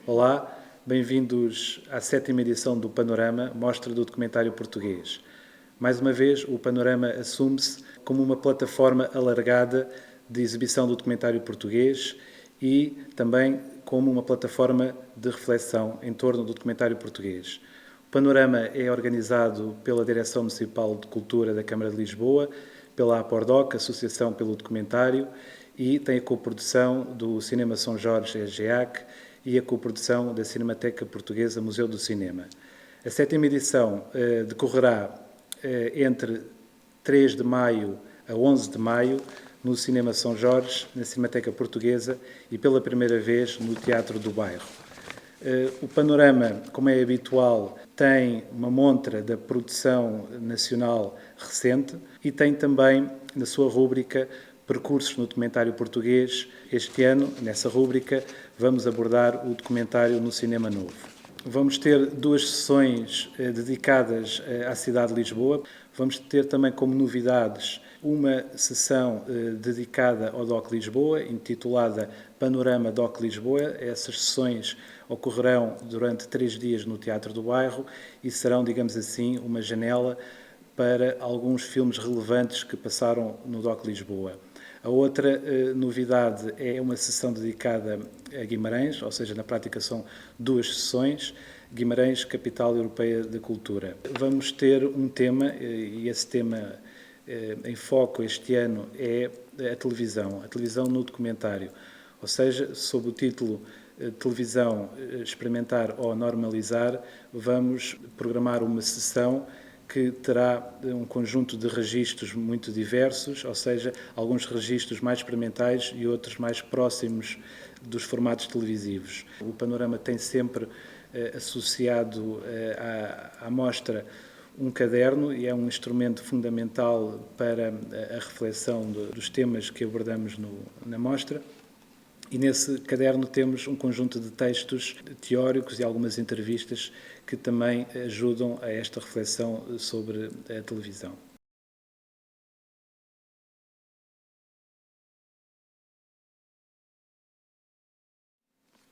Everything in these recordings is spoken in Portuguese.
Olá, bem-vindos à 7ª edição do Panorama, Mostra do Documentário Português. Mais uma vez, o Panorama assume-se como uma plataforma alargada de exibição do documentário português e também como uma plataforma de reflexão em torno do documentário português. O Panorama é organizado pela Direção Municipal de Cultura da Câmara de Lisboa, pela APORDOC, Associação pelo Documentário, e tem a coprodução do Cinema São Jorge, EGEAC, e a coprodução da Cinemateca Portuguesa Museu do Cinema. A 7ª edição decorrerá entre 3 de maio a 11 de maio no Cinema São Jorge, na Cinemateca Portuguesa e pela primeira vez no Teatro do Bairro. O Panorama, como é habitual, tem uma montra da produção nacional recente e tem também, na sua rúbrica, Percursos no Documentário Português. Este ano, nessa rúbrica, vamos abordar o documentário no Cinema Novo. Vamos ter 2 sessões dedicadas à cidade de Lisboa. Vamos ter também como novidades uma sessão dedicada ao DOC Lisboa, intitulada Panorama DOC Lisboa. Essas sessões ocorrerão durante 3 dias no Teatro do Bairro e serão, digamos assim, uma janela para alguns filmes relevantes que passaram no DOC Lisboa. A outra novidade é uma sessão dedicada a Guimarães, ou seja, na prática são 2 sessões, Guimarães, Capital Europeia da Cultura. Vamos ter um tema, e esse tema em foco este ano é a televisão no documentário, ou seja, sob o título Televisão Experimentar ou Normalizar, vamos programar uma sessão que terá um conjunto de registros muito diversos, ou seja, alguns registros mais experimentais e outros mais próximos dos formatos televisivos. O Panorama tem sempre associado à mostra um caderno e é um instrumento fundamental para a reflexão dos temas que abordamos na mostra. E nesse caderno temos um conjunto de textos teóricos e algumas entrevistas que também ajudam a esta reflexão sobre a televisão.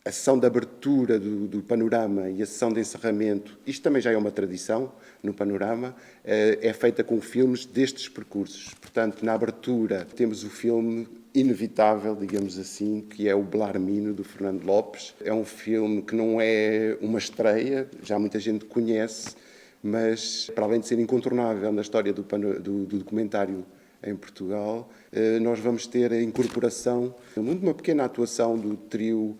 A sessão de abertura do Panorama e a sessão de encerramento, isto também já é uma tradição no Panorama, é feita com filmes destes percursos. Portanto, na abertura temos o filme inevitável, digamos assim, que é o Belarmino, do Fernando Lopes. É um filme que não é uma estreia, já muita gente conhece, mas para além de ser incontornável na história do documentário em Portugal, nós vamos ter a incorporação de uma pequena atuação do trio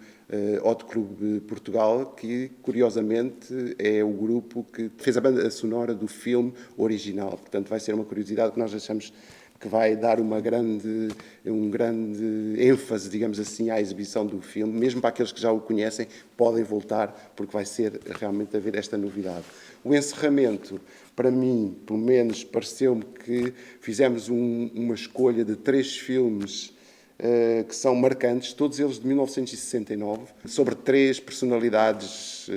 Hot Club Portugal, que curiosamente é o grupo que fez a banda sonora do filme original. Portanto, vai ser uma curiosidade que nós achamos que vai dar um grande ênfase, digamos assim, à exibição do filme. Mesmo para aqueles que já o conhecem, podem voltar, porque vai ser realmente haver esta novidade. O encerramento, para mim, pelo menos, pareceu-me que fizemos uma escolha de 3 filmes que são marcantes, todos eles de 1969, sobre 3 personalidades,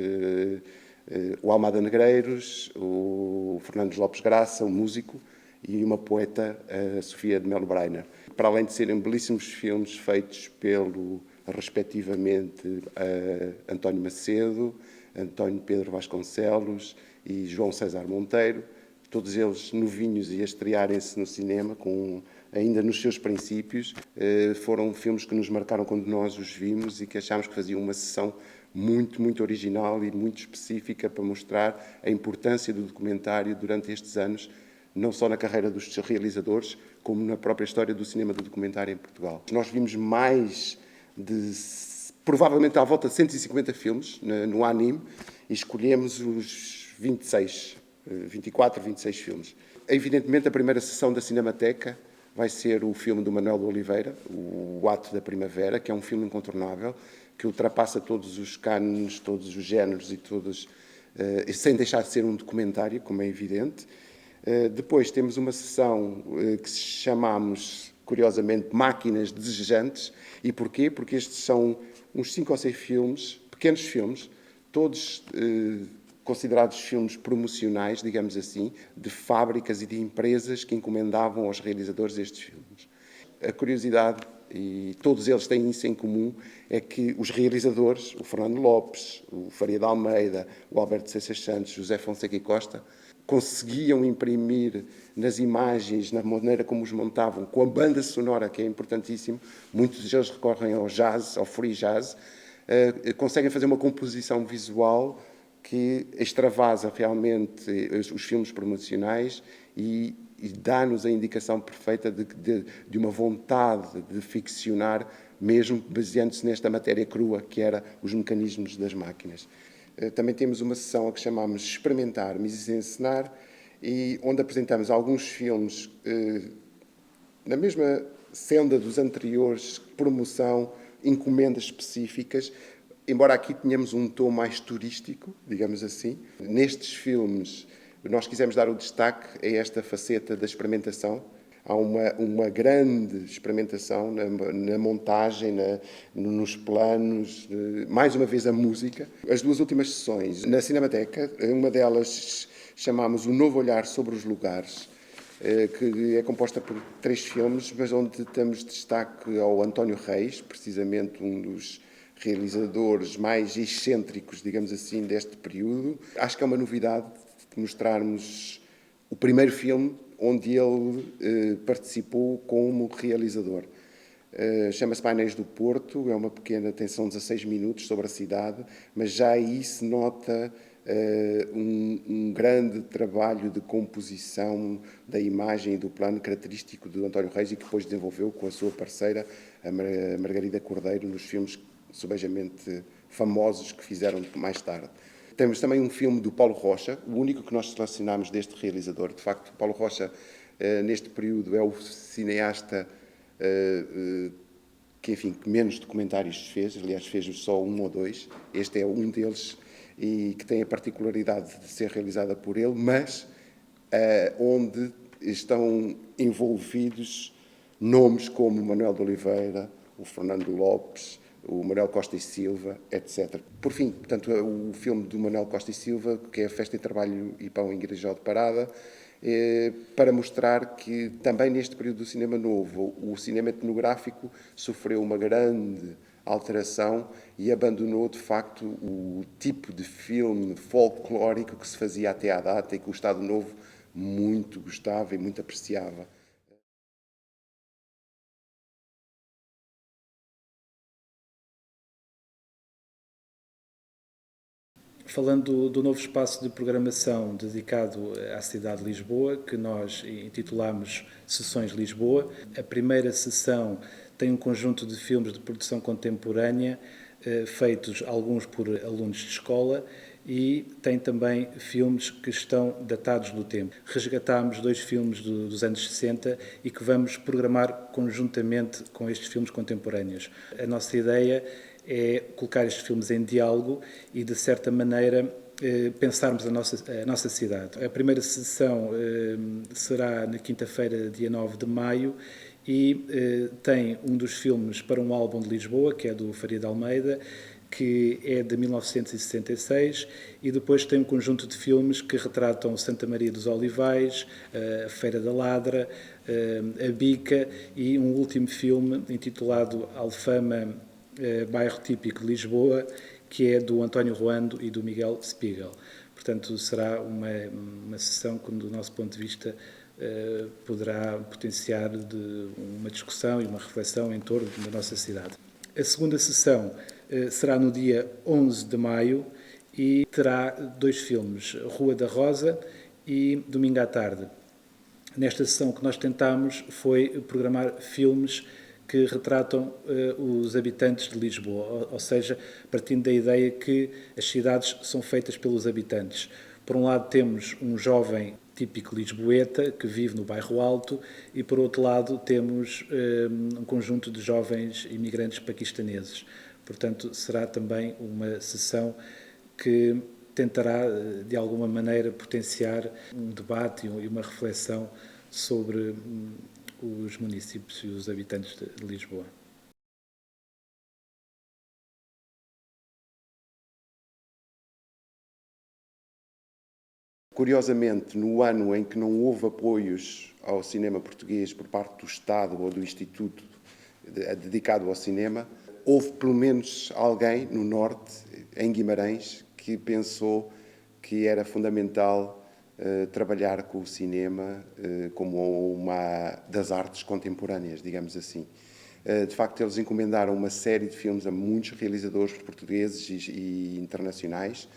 o Almada Negreiros, o Fernando Lopes Graça, um músico, e uma poeta, a Sofia de Melo Brainer. Para além de serem belíssimos filmes feitos pelo, respectivamente, António Macedo, António Pedro Vasconcelos e João César Monteiro, todos eles novinhos e a estrearem-se no cinema, ainda nos seus princípios, foram filmes que nos marcaram quando nós os vimos e que achámos que faziam uma sessão muito, muito original e muito específica para mostrar a importância do documentário durante estes anos, não só na carreira dos realizadores, como na própria história do cinema do documentário em Portugal. Nós vimos mais de, provavelmente, à volta de 150 filmes no anime e escolhemos os 24, 26 filmes. Evidentemente, a primeira sessão da Cinemateca vai ser o filme do Manuel de Oliveira, O Ato da Primavera, que é um filme incontornável, que ultrapassa todos os cânones, todos os géneros e todos, sem deixar de ser um documentário, como é evidente. Depois temos uma sessão que chamamos, curiosamente, Máquinas Desejantes. E porquê? Porque estes são uns 5 ou 6 filmes, pequenos filmes, todos considerados filmes promocionais, digamos assim, de fábricas e de empresas que encomendavam aos realizadores estes filmes. A curiosidade e todos eles têm isso em comum, é que os realizadores, o Fernando Lopes, o Faria de Almeida, o Alberto Seixas Santos, José Fonseca e Costa, conseguiam imprimir nas imagens, na maneira como os montavam, com a banda sonora, que é importantíssimo. Muitos deles recorrem ao jazz, ao free jazz, conseguem fazer uma composição visual que extravasa realmente os filmes promocionais e dá-nos a indicação perfeita de uma vontade de ficcionar, mesmo baseando-se nesta matéria crua, que era os mecanismos das máquinas. Também temos uma sessão a que chamamos Experimentar, Mise-en-Scenar, e onde apresentamos alguns filmes na mesma senda dos anteriores, promoção, encomendas específicas, embora aqui tenhamos um tom mais turístico, digamos assim. Nestes filmes, nós quisemos dar o destaque a esta faceta da experimentação. Há uma grande experimentação na montagem, nos planos, mais uma vez a música. As duas últimas sessões na Cinemateca, uma delas chamámos O Novo Olhar sobre os Lugares, que é composta por 3 filmes, mas onde temos destaque ao António Reis, precisamente um dos realizadores mais excêntricos, digamos assim, deste período. Acho que é uma novidade mostrarmos o primeiro filme onde ele participou como realizador. Chama-se Painéis do Porto, é uma pequena tensão de 16 minutos sobre a cidade, mas já aí se nota um grande trabalho de composição da imagem e do plano característico do António Reis e que depois desenvolveu com a sua parceira, a Margarida Cordeiro, nos filmes subejamente famosos que fizeram mais tarde. Temos também um filme do Paulo Rocha, o único que nós selecionámos deste realizador. De facto, Paulo Rocha, neste período, é o cineasta que menos documentários fez. Aliás, fez só 1 ou 2. Este é um deles e que tem a particularidade de ser realizada por ele, mas onde estão envolvidos nomes como Manuel de Oliveira, o Fernando Lopes, o Manuel Costa e Silva, etc. Por fim, portanto, o filme do Manuel Costa e Silva, que é a Festa em Trabalho e Pão em Grijó de Parada, para mostrar que também neste período do cinema novo, o cinema etnográfico sofreu uma grande alteração e abandonou, de facto, o tipo de filme folclórico que se fazia até à data e que o Estado Novo muito gostava e muito apreciava. Falando do novo espaço de programação dedicado à cidade de Lisboa, que nós intitulamos Sessões Lisboa, a primeira sessão tem um conjunto de filmes de produção contemporânea, feitos alguns por alunos de escola, e tem também filmes que estão datados no tempo. Resgatámos 2 filmes dos anos 60 e que vamos programar conjuntamente com estes filmes contemporâneos. A nossa ideia é colocar estes filmes em diálogo e, de certa maneira, pensarmos a nossa cidade. A primeira sessão será na quinta-feira, dia 9 de maio, e tem um dos filmes para um álbum de Lisboa, que é do Faria de Almeida, que é de 1966, e depois tem um conjunto de filmes que retratam Santa Maria dos Olivais, a Feira da Ladra, a Bica, e um último filme intitulado Alfama, bairro típico de Lisboa, que é do António Ruando e do Miguel Spiegel. Portanto, será uma sessão que, do nosso ponto de vista, poderá potenciar uma discussão e uma reflexão em torno da nossa cidade. A segunda sessão será no dia 11 de maio e terá 2 filmes, Rua da Rosa e Domingo à Tarde. Nesta sessão, o que nós tentámos foi programar filmes que retratam os habitantes de Lisboa, ou seja, partindo da ideia que as cidades são feitas pelos habitantes. Por um lado temos um jovem típico lisboeta que vive no bairro Alto e, por outro lado, temos um conjunto de jovens imigrantes paquistaneses. Portanto, será também uma sessão que tentará, de alguma maneira, potenciar um debate e uma reflexão sobre os municípios e os habitantes de Lisboa. Curiosamente, no ano em que não houve apoios ao cinema português por parte do Estado ou do Instituto dedicado ao cinema. Houve pelo menos alguém no Norte, em Guimarães, que pensou que era fundamental trabalhar com o cinema como uma das artes contemporâneas, digamos assim. De facto, eles encomendaram uma série de filmes a muitos realizadores portugueses e internacionais.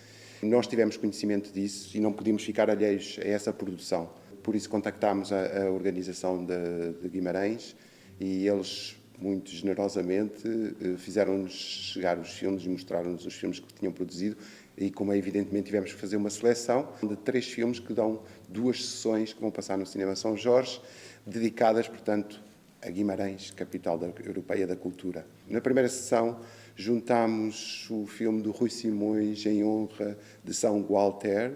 Nós tivemos conhecimento disso e não podíamos ficar alheios a essa produção. Por isso contactámos a organização de Guimarães e eles, muito generosamente, fizeram-nos chegar os filmes e mostraram-nos os filmes que tinham produzido e, como é evidentemente, tivemos que fazer uma seleção de 3 filmes que dão 2 sessões que vão passar no Cinema São Jorge, dedicadas, portanto, a Guimarães, capital europeia da cultura. Na primeira sessão, juntámos o filme do Rui Simões, em honra de São Gualter,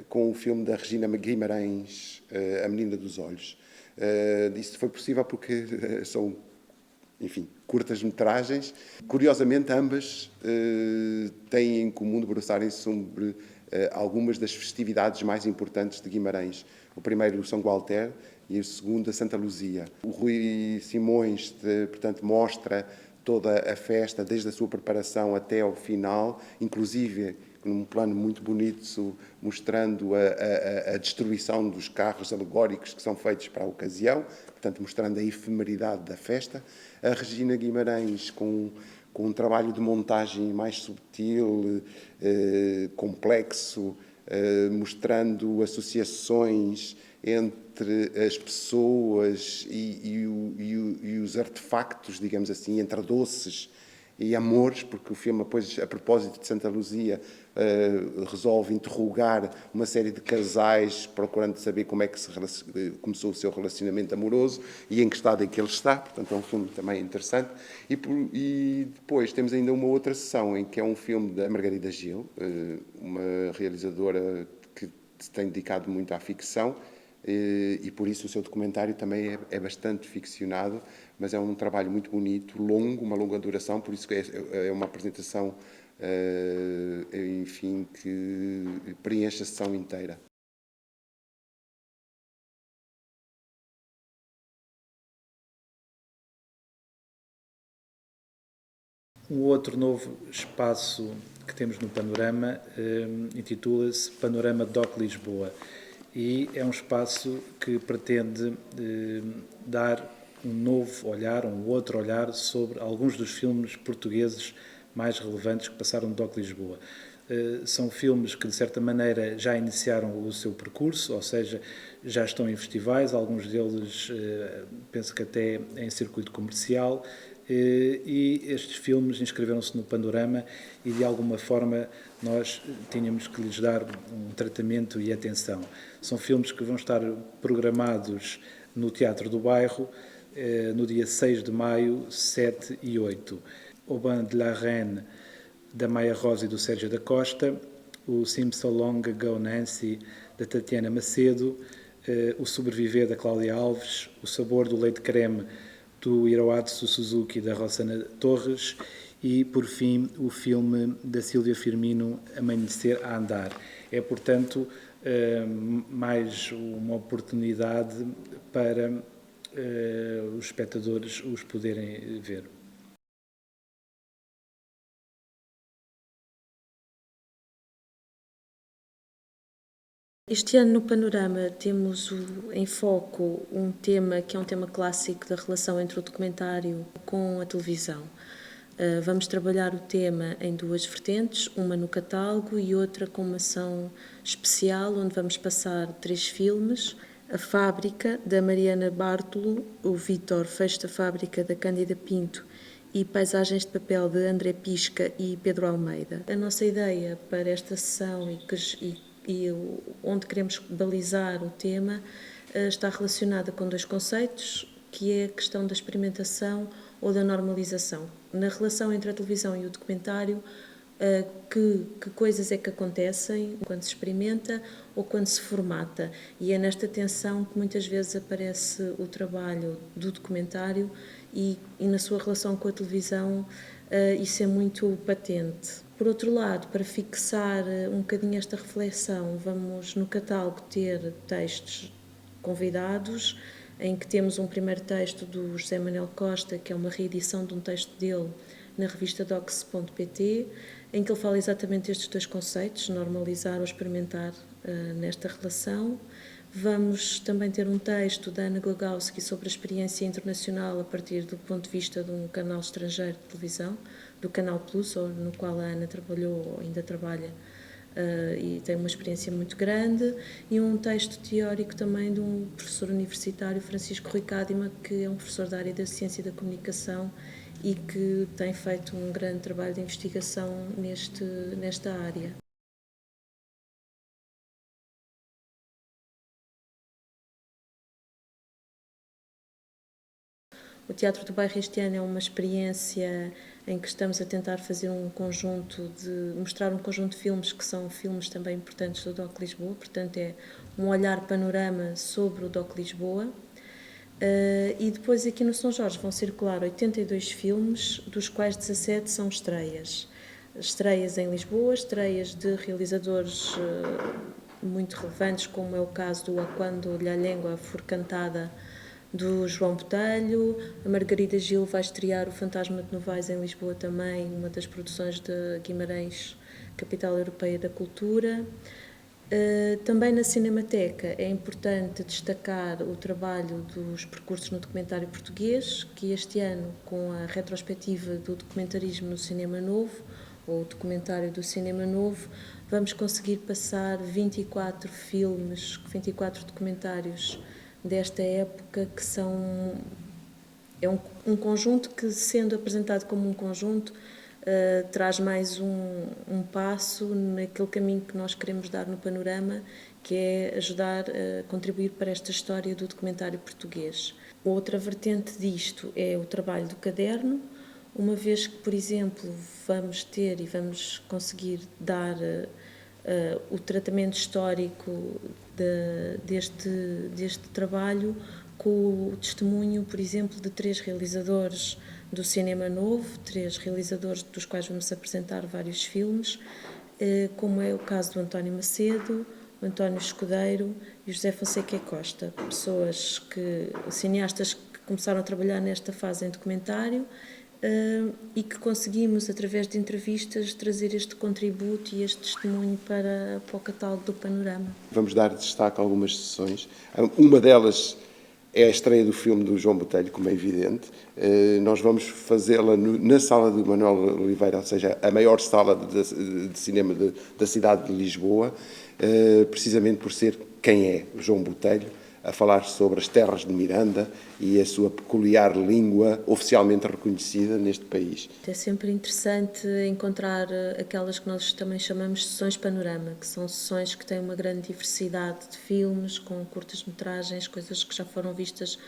com o filme da Regina Guimarães, A Menina dos Olhos. Isso foi possível porque são, enfim, curtas-metragens. Curiosamente, ambas têm em comum debruçarem-se sobre algumas das festividades mais importantes de Guimarães. O primeiro, o São Gualter, e o segundo, a Santa Luzia. O Rui Simões, portanto, mostra toda a festa, desde a sua preparação até ao final, inclusive num plano muito bonito, mostrando a destruição dos carros alegóricos que são feitos para a ocasião, portanto, mostrando a efemeridade da festa. A Regina Guimarães, com um trabalho de montagem mais subtil, complexo, mostrando associações entre as pessoas e os artefactos, digamos assim, entre doces e amores, porque o filme, depois, a propósito de Santa Luzia, resolve interrogar uma série de casais, procurando saber como é que começou o seu relacionamento amoroso e em que estado é que ele está. Portanto, é um filme também interessante. E depois temos ainda uma outra sessão, em que é um filme da Margarida Gil, uma realizadora que se tem dedicado muito à ficção, e por isso o seu documentário também é bastante ficcionado, mas é um trabalho muito bonito, longo, uma longa duração, por isso que é uma apresentação, enfim, que preenche a sessão inteira. Um outro novo espaço que temos no Panorama intitula-se Panorama Doc Lisboa e é um espaço que pretende dar um novo olhar, um outro olhar sobre alguns dos filmes portugueses mais relevantes que passaram no Doc Lisboa. São filmes que, de certa maneira, já iniciaram o seu percurso, ou seja, já estão em festivais, alguns deles penso que até em circuito comercial, e estes filmes inscreveram-se no Panorama e, de alguma forma, nós tínhamos que lhes dar um tratamento e atenção. São filmes que vão estar programados no Teatro do Bairro no dia 6 de maio, 7 e 8. Au Bain de la Reine, da Maia Rosa e do Sérgio da Costa, o Seems So Long Ago Nancy, da Tatiana Macedo, o Sobreviver, da Cláudia Alves, o Sabor do Leite Creme, do Hiroatsu Suzuki, da Rossana Torres, e, por fim, o filme da Sílvia Firmino, Amanhecer a Andar. É, portanto, mais uma oportunidade para os espectadores os poderem ver. Este ano no Panorama temos em foco um tema que é um tema clássico da relação entre o documentário com a televisão. Vamos trabalhar o tema em 2 vertentes, uma no catálogo e outra com uma ação especial, onde vamos passar 3 filmes. A Fábrica, da Mariana Bartolo, o Vítor Fecho da Fábrica, da Cândida Pinto, e Paisagens de Papel, de André Pisca e Pedro Almeida. A nossa ideia para esta sessão e onde queremos balizar o tema está relacionada com 2 conceitos, que é a questão da experimentação ou da normalização. Na relação entre a televisão e o documentário, que coisas é que acontecem quando se experimenta ou quando se formata. E é nesta tensão que muitas vezes aparece o trabalho do documentário e na sua relação com a televisão isso é muito patente. Por outro lado, para fixar um bocadinho esta reflexão, vamos no catálogo ter textos convidados em que temos um primeiro texto do José Manuel Costa, que é uma reedição de um texto dele na revista docs.pt, em que ele fala exatamente estes dois conceitos, normalizar ou experimentar nesta relação. Vamos também ter um texto da Ana Glagowski sobre a experiência internacional a partir do ponto de vista de um canal estrangeiro de televisão, do Canal Plus, no qual a Ana trabalhou ou ainda trabalha, e tem uma experiência muito grande, e um texto teórico também de um professor universitário, Francisco Rui Cadima, que é um professor da área da ciência e da comunicação e que tem feito um grande trabalho de investigação nesta área. O Teatro do Bairro este ano é uma experiência em que estamos a tentar fazer mostrar um conjunto de filmes que são filmes também importantes do DOC Lisboa, portanto é um olhar panorama sobre o DOC Lisboa. E depois aqui no São Jorge vão circular 82 filmes, dos quais 17 são estreias. Estreias em Lisboa, estreias de realizadores muito relevantes, como é o caso do A Quando a Língua For Cantada, do João Botelho. A Margarida Gil vai estrear O Fantasma de Novaes em Lisboa também, uma das produções de Guimarães, Capital Europeia da Cultura. Também na Cinemateca é importante destacar o trabalho dos percursos no documentário português, que este ano, com a retrospectiva do documentarismo no Cinema Novo, ou documentário do Cinema Novo, vamos conseguir passar 24 filmes, 24 documentários desta época, que é um conjunto que, sendo apresentado como um conjunto, traz mais um passo naquele caminho que nós queremos dar no panorama, que é ajudar a contribuir para esta história do documentário português. Outra vertente disto é o trabalho do caderno, uma vez que, por exemplo, vamos ter e vamos conseguir dar o tratamento histórico deste trabalho com o testemunho, por exemplo, de 3 realizadores do Cinema Novo, 3 realizadores dos quais vamos apresentar vários filmes, como é o caso do António Macedo, o António Escudeiro e o José Fonseca Costa, cineastas que começaram a trabalhar nesta fase em documentário, e que conseguimos, através de entrevistas, trazer este contributo e este testemunho para o catálogo do Panorama. Vamos dar destaque a algumas sessões. Uma delas é a estreia do filme do João Botelho, como é evidente. Nós vamos fazê-la na sala do Manuel Oliveira, ou seja, a maior sala de cinema da cidade de Lisboa, precisamente por ser quem é João Botelho, a falar sobre as terras de Miranda e a sua peculiar língua oficialmente reconhecida neste país. É sempre interessante encontrar aquelas que nós também chamamos de sessões panorama, que são sessões que têm uma grande diversidade de filmes, com curtas-metragens, coisas que já foram vistas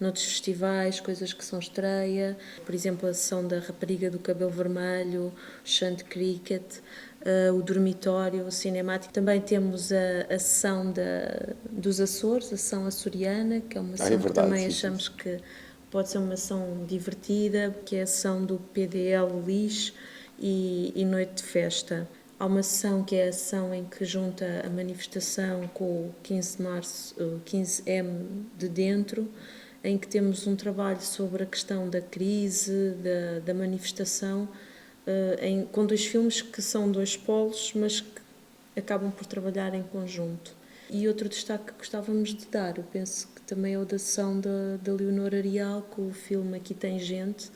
noutros festivais, coisas que são estreia, por exemplo, a sessão da Rapariga do Cabelo Vermelho, o Shunt Cricket, o dormitório, o cinemático. Também temos a sessão dos Açores, a sessão açoriana, que é uma sessão que também achamos que pode ser uma sessão divertida, que é a sessão do PDL Lis e Noite de Festa. Há uma sessão que é a sessão em que junta a manifestação com o 15 de março, o 15M de dentro, em que temos um trabalho sobre a questão da crise, da manifestação, com 2 filmes que são 2 polos, mas que acabam por trabalhar em conjunto. E outro destaque que gostávamos de dar, eu penso que também é o da sessão da Leonor Arial, com o filme Aqui Tem Gente,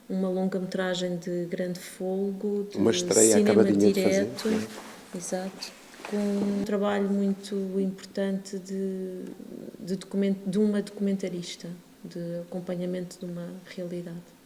uma longa-metragem de grande folgo, de uma estreia cinema acabadinha direto, de fazer. Exato, com um trabalho muito importante de uma documentarista, de acompanhamento de uma realidade.